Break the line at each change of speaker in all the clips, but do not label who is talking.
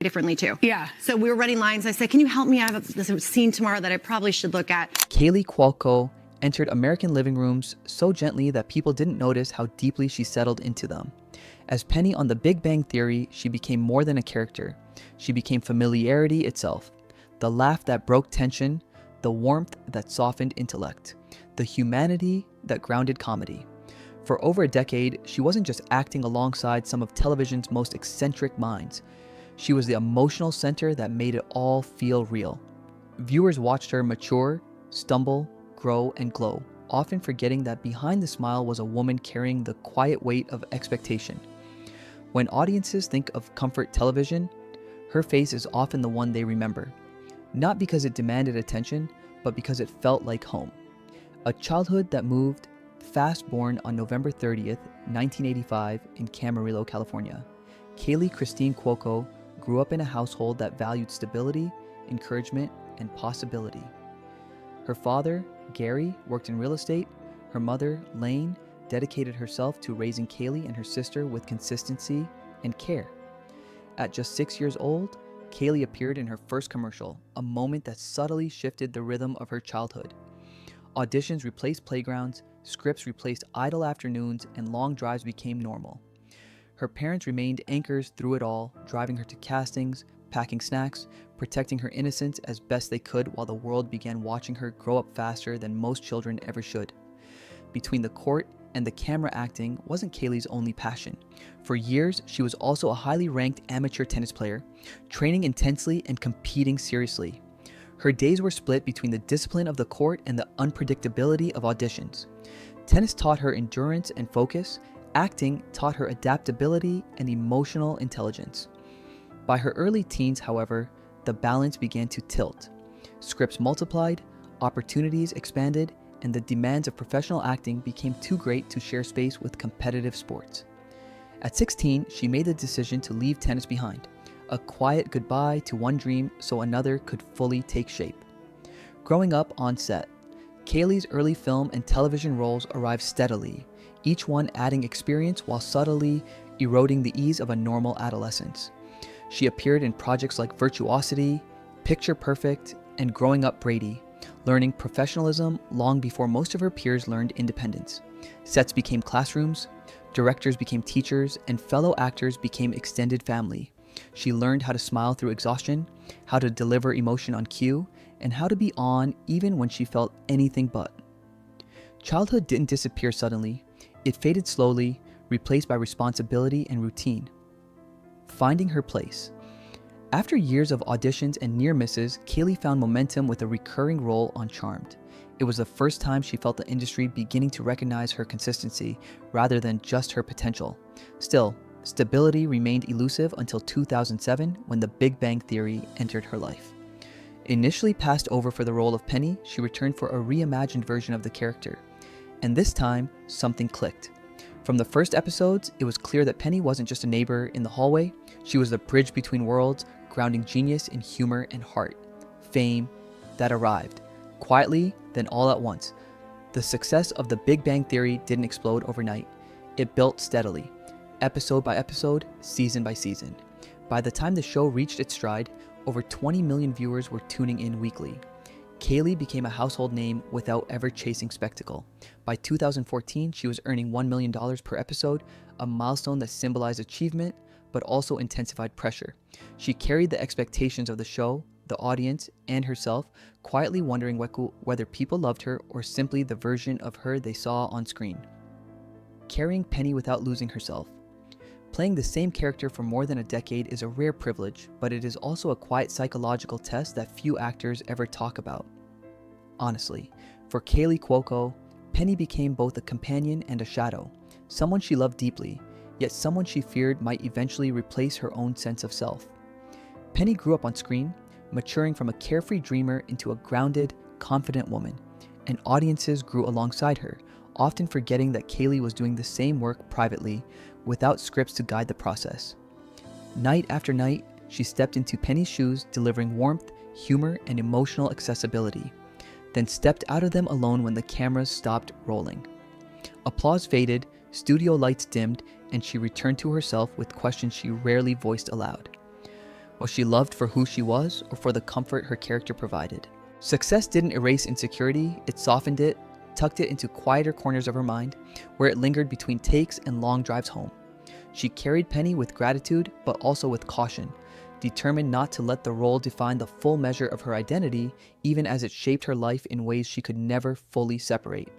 differently too.
Yeah.
So we were running lines. I said, can you help me? I have this scene tomorrow that I probably should look at.
Kaley Cuoco entered American living rooms so gently that people didn't notice how deeply she settled into them. As Penny on The Big Bang Theory, she became more than a character. She became familiarity itself. The laugh that broke tension, the warmth that softened intellect, the humanity that grounded comedy. For over a decade, she wasn't just acting alongside some of television's most eccentric minds. She was the emotional center that made it all feel real. Viewers watched her mature, stumble, grow, and glow, often forgetting that behind the smile was a woman carrying the quiet weight of expectation. When audiences think of comfort television, her face is often the one they remember. Not because it demanded attention, but because it felt like home. A childhood that moved, fast born on November 30th, 1985 in Camarillo, California. Kaley Christine Cuoco grew up in a household that valued stability, encouragement, and possibility. Her father, Gary, worked in real estate. Her mother, Lane, dedicated herself to raising Kaley and her sister with consistency and care. At just 6 years old, Kaley appeared in her first commercial, a moment that subtly shifted the rhythm of her childhood. Auditions replaced playgrounds, scripts replaced idle afternoons, and long drives became normal. Her parents remained anchors through it all, driving her to castings, packing snacks, protecting her innocence as best they could while the world began watching her grow up faster than most children ever should. Between the court and the camera, acting wasn't Kaley's only passion. For years, she was also a highly ranked amateur tennis player, training intensely and competing seriously. Her days were split between the discipline of the court and the unpredictability of auditions. Tennis taught her endurance and focus. Acting taught her adaptability and emotional intelligence. By her early teens, however, the balance began to tilt. Scripts multiplied, opportunities expanded, and the demands of professional acting became too great to share space with competitive sports. At 16, she made the decision to leave tennis behind, a quiet goodbye to one dream so another could fully take shape. Growing up on set, Kaley's early film and television roles arrived steadily, each one adding experience while subtly eroding the ease of a normal adolescence. She appeared in projects like Virtuosity, Picture Perfect, and Growing Up Brady, learning professionalism long before most of her peers learned independence. Sets became classrooms, directors became teachers, and fellow actors became extended family. She learned how to smile through exhaustion, how to deliver emotion on cue, and how to be on even when she felt anything but. Childhood didn't disappear suddenly. It faded slowly, replaced by responsibility and routine. Finding her place. After years of auditions and near misses, Kaley found momentum with a recurring role on Charmed. It was the first time she felt the industry beginning to recognize her consistency rather than just her potential. Still, stability remained elusive until 2007 when The Big Bang Theory entered her life. Initially passed over for the role of Penny, she returned for a reimagined version of the character. And this time, something clicked. From the first episodes, it was clear that Penny wasn't just a neighbor in the hallway. She was the bridge between worlds, grounding genius in humor and heart. Fame that arrived, quietly, then all at once. The success of The Big Bang Theory didn't explode overnight. It built steadily, episode by episode, season by season. By the time the show reached its stride, over 20 million viewers were tuning in weekly. Kaley became a household name without ever chasing spectacle. By 2014, she was earning $1 million per episode, a milestone that symbolized achievement, but also intensified pressure. She carried the expectations of the show, the audience, and herself, quietly wondering whether people loved her or simply the version of her they saw on screen. Carrying Penny without losing herself. Playing the same character for more than a decade is a rare privilege, but it is also a quiet psychological test that few actors ever talk about. Honestly, for Kaley Cuoco, Penny became both a companion and a shadow, someone she loved deeply, yet someone she feared might eventually replace her own sense of self. Penny grew up on screen, maturing from a carefree dreamer into a grounded, confident woman, and audiences grew alongside her, often forgetting that Kaley was doing the same work privately, without scripts to guide the process. Night after night, she stepped into Penny's shoes, delivering warmth, humor, and emotional accessibility, then stepped out of them alone when the cameras stopped rolling. Applause faded, studio lights dimmed, and she returned to herself with questions she rarely voiced aloud. Was she loved for who she was or for the comfort her character provided? Success didn't erase insecurity, it softened it, tucked it into quieter corners of her mind, where it lingered between takes and long drives home. She carried Penny with gratitude, but also with caution, determined not to let the role define the full measure of her identity, even as it shaped her life in ways she could never fully separate.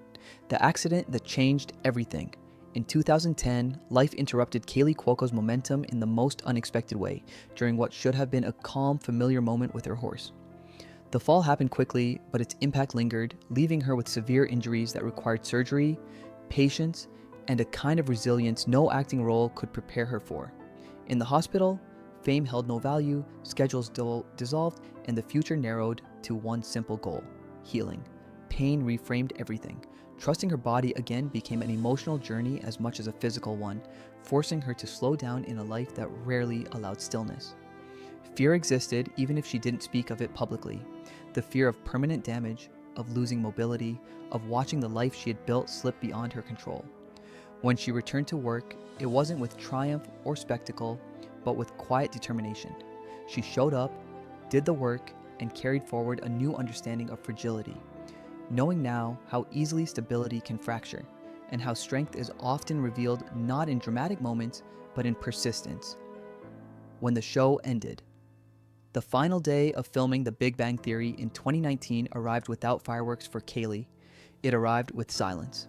The accident that changed everything. In 2010, life interrupted Kaley Cuoco's momentum in the most unexpected way, during what should have been a calm, familiar moment with her horse. The fall happened quickly, but its impact lingered, leaving her with severe injuries that required surgery, patience, and a kind of resilience no acting role could prepare her for. In the hospital, fame held no value, schedules dissolved, and the future narrowed to one simple goal: healing. Pain reframed everything. Trusting her body again became an emotional journey as much as a physical one, forcing her to slow down in a life that rarely allowed stillness. Fear existed even if she didn't speak of it publicly. The fear of permanent damage, of losing mobility, of watching the life she had built slip beyond her control. When she returned to work, it wasn't with triumph or spectacle, but with quiet determination. She showed up, did the work, and carried forward a new understanding of fragility, knowing now how easily stability can fracture, and how strength is often revealed not in dramatic moments, but in persistence. When the show ended, the final day of filming The Big Bang Theory in 2019 arrived without fireworks for Kaley. It arrived with silence.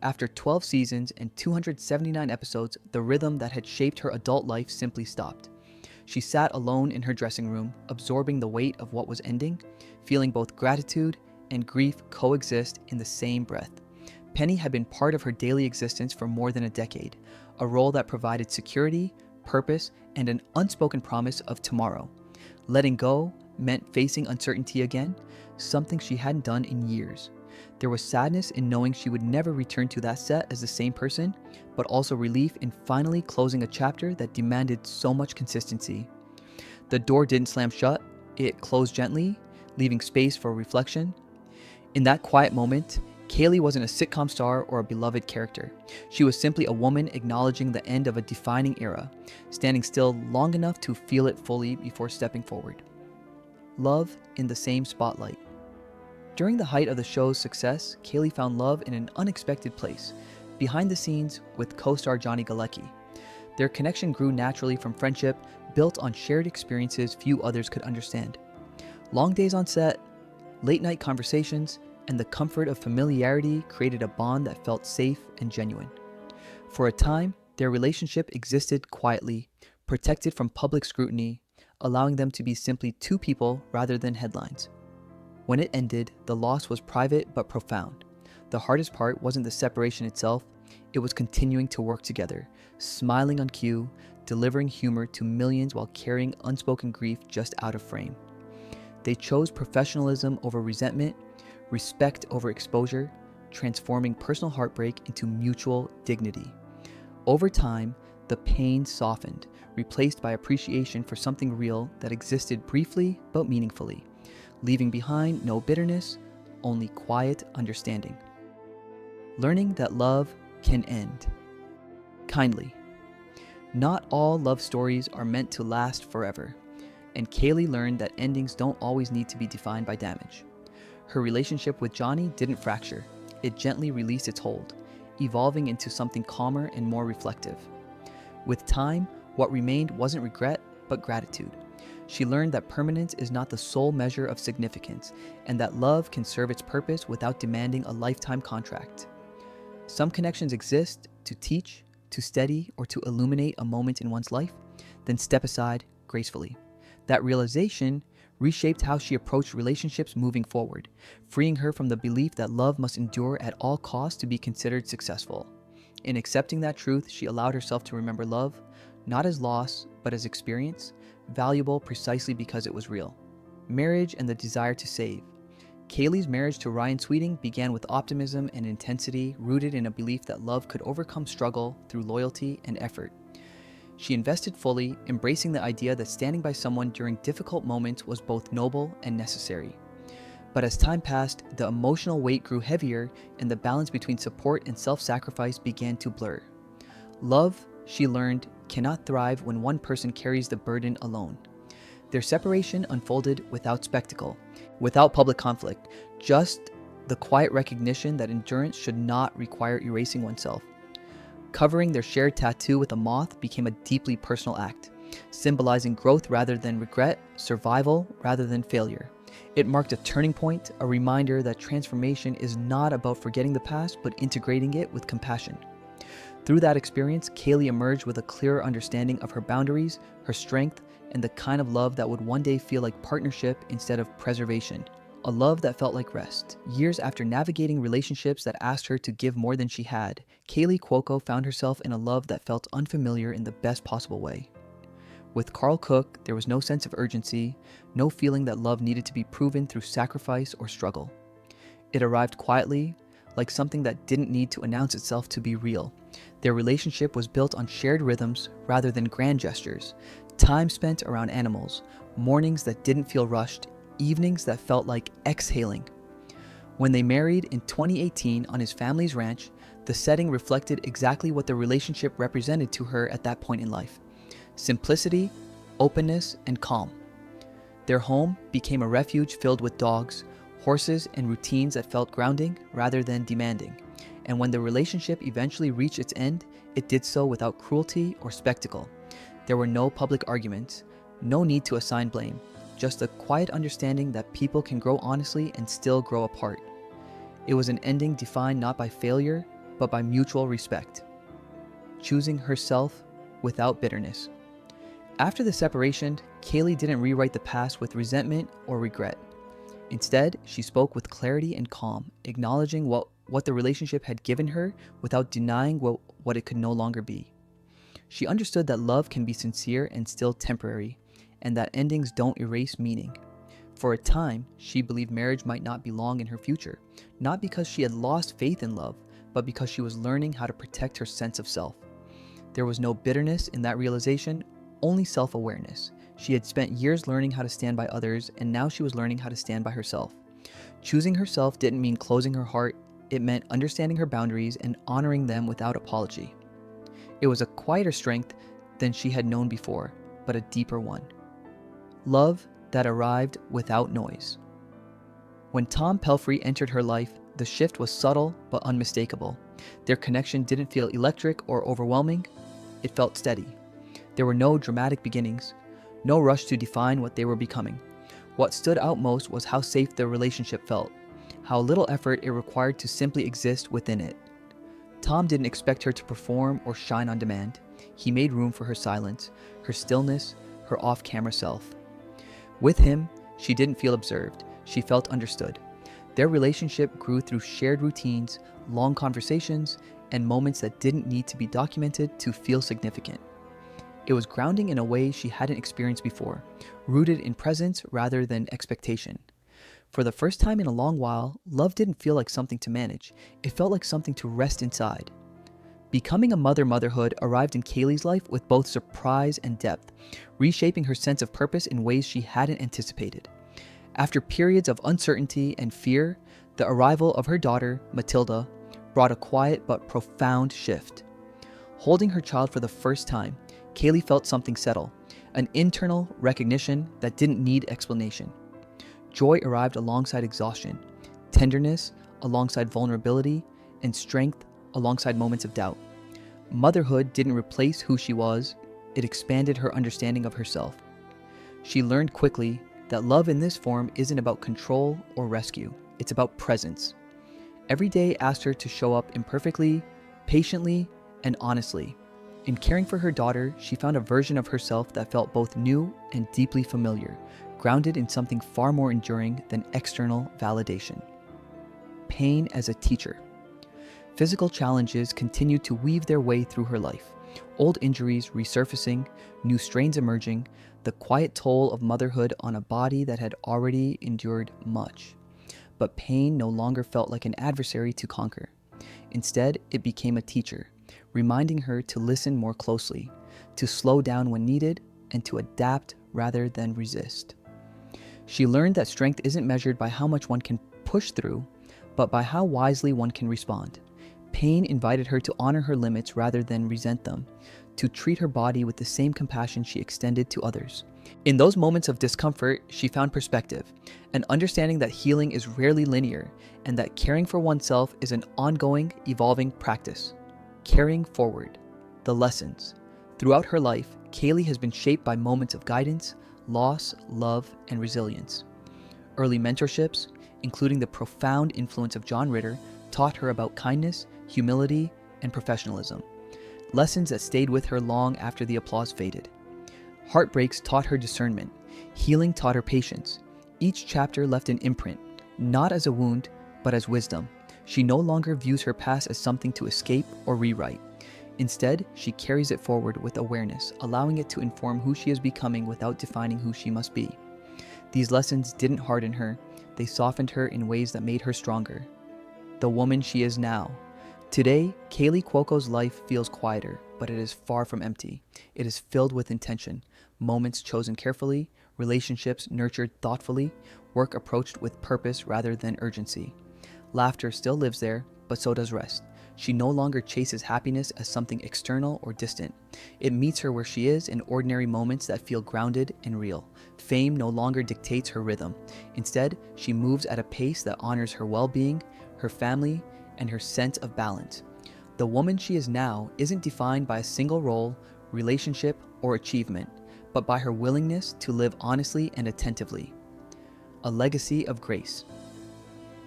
After 12 seasons and 279 episodes, the rhythm that had shaped her adult life simply stopped. She sat alone in her dressing room, absorbing the weight of what was ending, feeling both gratitude and grief coexist in the same breath. Penny had been part of her daily existence for more than a decade, a role that provided security, purpose, and an unspoken promise of tomorrow. Letting go meant facing uncertainty again, something she hadn't done in years. There was sadness in knowing she would never return to that set as the same person, but also relief in finally closing a chapter that demanded so much consistency. The door didn't slam shut, it closed gently, leaving space for reflection. In that quiet moment, Kaley wasn't a sitcom star or a beloved character. She was simply a woman acknowledging the end of a defining era, standing still long enough to feel it fully before stepping forward. Love in the same spotlight. During the height of the show's success, Kaley found love in an unexpected place, behind the scenes with co-star Johnny Galecki. Their connection grew naturally from friendship, built on shared experiences few others could understand. Long days on set, late-night conversations, and the comfort of familiarity created a bond that felt safe and genuine. For a time, their relationship existed quietly, protected from public scrutiny, allowing them to be simply two people rather than headlines. When it ended, the loss was private but profound. The hardest part wasn't the separation itself, it was continuing to work together, smiling on cue, delivering humor to millions while carrying unspoken grief just out of frame. They chose professionalism over resentment, respect over exposure, transforming personal heartbreak into mutual dignity. Over time, the pain softened, replaced by appreciation for something real that existed briefly but meaningfully, leaving behind no bitterness, only quiet understanding. Learning that love can end. Kindly. Not all love stories are meant to last forever, and Kaley learned that endings don't always need to be defined by damage. Her relationship with Johnny didn't fracture, it gently released its hold, evolving into something calmer and more reflective. With time, what remained wasn't regret, but gratitude. She learned that permanence is not the sole measure of significance, and that love can serve its purpose without demanding a lifetime contract. Some connections exist to teach, to steady, or to illuminate a moment in one's life, then step aside gracefully. That realization reshaped how she approached relationships moving forward, freeing her from the belief that love must endure at all costs to be considered successful. In accepting that truth, she allowed herself to remember love, not as loss, but as experience, valuable precisely because it was real. Marriage and the desire to save. Kaley's marriage to Ryan Sweeting began with optimism and intensity, rooted in a belief that love could overcome struggle through loyalty and effort. She invested fully, embracing the idea that standing by someone during difficult moments was both noble and necessary. But as time passed, the emotional weight grew heavier, and the balance between support and self-sacrifice began to blur. Love, she learned, cannot thrive when one person carries the burden alone. Their separation unfolded without spectacle, without public conflict, just the quiet recognition that endurance should not require erasing oneself. Covering their shared tattoo with a moth became a deeply personal act, symbolizing growth rather than regret, survival rather than failure. It marked a turning point, a reminder that transformation is not about forgetting the past, but integrating it with compassion. Through that experience, Kaley emerged with a clearer understanding of her boundaries, her strength, and the kind of love that would one day feel like partnership instead of preservation. A love that felt like rest. Years after navigating relationships that asked her to give more than she had, Kaley Cuoco found herself in a love that felt unfamiliar in the best possible way. With Carl Cook, there was no sense of urgency, no feeling that love needed to be proven through sacrifice or struggle. It arrived quietly, like something that didn't need to announce itself to be real. Their relationship was built on shared rhythms rather than grand gestures, time spent around animals, mornings that didn't feel rushed, evenings that felt like exhaling. When they married in 2018 on his family's ranch, the setting reflected exactly what the relationship represented to her at that point in life: simplicity, openness, and calm. Their home became a refuge filled with dogs, horses, and routines that felt grounding rather than demanding. And when the relationship eventually reached its end, it did so without cruelty or spectacle. There were no public arguments, no need to assign blame, just a quiet understanding that people can grow honestly and still grow apart. It was an ending defined not by failure, but by mutual respect. Choosing herself without bitterness. After the separation, Kaley didn't rewrite the past with resentment or regret. Instead, she spoke with clarity and calm, acknowledging what the relationship had given her without denying what it could no longer be. She understood that love can be sincere and still temporary, and that endings don't erase meaning. For a time, she believed marriage might not be long in her future, not because she had lost faith in love, but because she was learning how to protect her sense of self. There was no bitterness in that realization, only self-awareness. She had spent years learning how to stand by others, and now she was learning how to stand by herself. Choosing herself didn't mean closing her heart, it meant understanding her boundaries and honoring them without apology. It was a quieter strength than she had known before, but a deeper one. Love that arrived without noise. When Tom Pelfrey entered her life, the shift was subtle but unmistakable. Their connection didn't feel electric or overwhelming, it felt steady. There were no dramatic beginnings, no rush to define what they were becoming. What stood out most was how safe the relationship felt, how little effort it required to simply exist within it. Tom didn't expect her to perform or shine on demand. He made room for her silence, her stillness, her off-camera self. With him, she didn't feel observed, she felt understood. Their relationship grew through shared routines, long conversations, and moments that didn't need to be documented to feel significant. It was grounding in a way she hadn't experienced before, rooted in presence rather than expectation. For the first time in a long while, love didn't feel like something to manage. It felt like something to rest inside. Becoming a motherhood arrived in Kaley's life with both surprise and depth, reshaping her sense of purpose in ways she hadn't anticipated. After periods of uncertainty and fear, the arrival of her daughter, Matilda, brought a quiet but profound shift. Holding her child for the first time, Kaley felt something settle, an internal recognition that didn't need explanation. Joy arrived alongside exhaustion, tenderness alongside vulnerability, and strength alongside moments of doubt. Motherhood didn't replace who she was, it expanded her understanding of herself. She learned quickly that love in this form isn't about control or rescue, it's about presence. Every day asked her to show up imperfectly, patiently, and honestly. In caring for her daughter, she found a version of herself that felt both new and deeply familiar, grounded in something far more enduring than external validation. Pain as a teacher. Physical challenges continued to weave their way through her life. Old injuries resurfacing, new strains emerging, the quiet toll of motherhood on a body that had already endured much. But pain no longer felt like an adversary to conquer. Instead, it became a teacher, reminding her to listen more closely, to slow down when needed, and to adapt rather than resist. She learned that strength isn't measured by how much one can push through, but by how wisely one can respond. Pain invited her to honor her limits rather than resent them, to treat her body with the same compassion she extended to others. In those moments of discomfort, she found perspective, an understanding that healing is rarely linear and that caring for oneself is an ongoing, evolving practice. Carrying forward. The lessons. Throughout her life, Kaley has been shaped by moments of guidance, loss, love, and resilience. Early mentorships, including the profound influence of John Ritter, taught her about kindness, humility, and professionalism. Lessons that stayed with her long after the applause faded. Heartbreaks taught her discernment. Healing taught her patience. Each chapter left an imprint, not as a wound, but as wisdom. She no longer views her past as something to escape or rewrite. Instead, she carries it forward with awareness, allowing it to inform who she is becoming without defining who she must be. These lessons didn't harden her, they softened her in ways that made her stronger. The woman she is now. Today, Kaley Cuoco's life feels quieter, but it is far from empty. It is filled with intention, moments chosen carefully, relationships nurtured thoughtfully, work approached with purpose rather than urgency. Laughter still lives there, but so does rest. She no longer chases happiness as something external or distant. It meets her where she is in ordinary moments that feel grounded and real. Fame no longer dictates her rhythm. Instead, she moves at a pace that honors her well-being, her family, and her sense of balance. The woman she is now isn't defined by a single role, relationship, or achievement, but by her willingness to live honestly and attentively. A legacy of grace.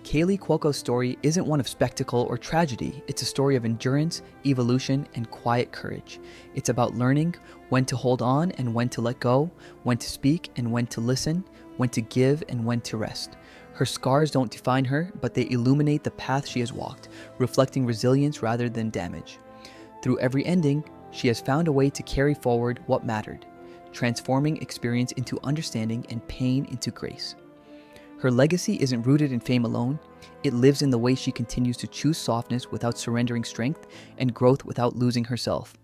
Kaley Cuoco's story isn't one of spectacle or tragedy. It's a story of endurance, evolution, and quiet courage. It's about learning when to hold on and when to let go, when to speak and when to listen, when to give and when to rest. Her scars don't define her, but they illuminate the path she has walked, reflecting resilience rather than damage. Through every ending, she has found a way to carry forward what mattered, transforming experience into understanding and pain into grace. Her legacy isn't rooted in fame alone. It lives in the way she continues to choose softness without surrendering strength and growth without losing herself.